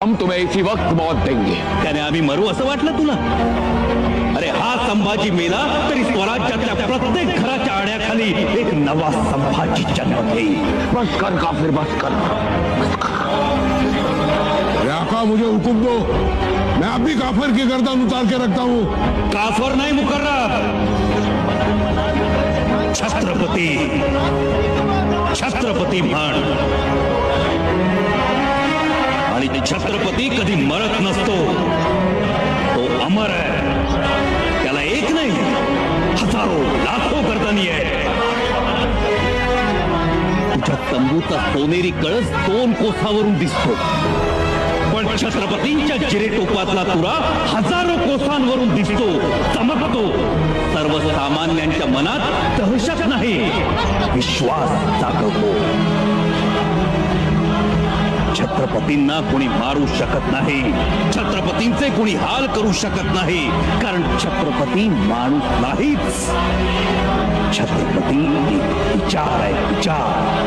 हम तुम्हें इसी वक्त मौत देंगे। त्याने आम्ही मरू असं वाटलं तुला? अरे हा संभाजी मेला तरी स्वराज्याच्या प्रत्येक घराच्या आड्याखाली एक नवा संभाजी जन्म घेईल। बस कर काफिर, बस कर। अरे आका, मुझे हुक्म दो, मैं अभी काफिर की गर्दन उतार के रखता हूँ। काफर नाही मुकर्रर, छत्रपती छत्रपती म्हण। आणि छत्रपती कधी मरत नसतो, तो अमर आहे। त्याला एक नाही, हजारो लाखो गर्दनी आहे। तुझ्या तंबूचा सोनेरी कळस 2 कोसावरून दिसतो, पण छत्रपतींच्या जिरेटोपातला तुरा हजारो कोसांवरून दिसतो, चमकतो। सर्वसामान्यांच्या मनात दहशत नाही, विश्वास जागवतो। छत्रपतींना कोणी मारू शकत नाही, छत्रपतींचे कोणी हाल करू शकत नाही, कारण छत्रपती माणूस नाहीच, छत्रपती एक विचार आहे, विचार।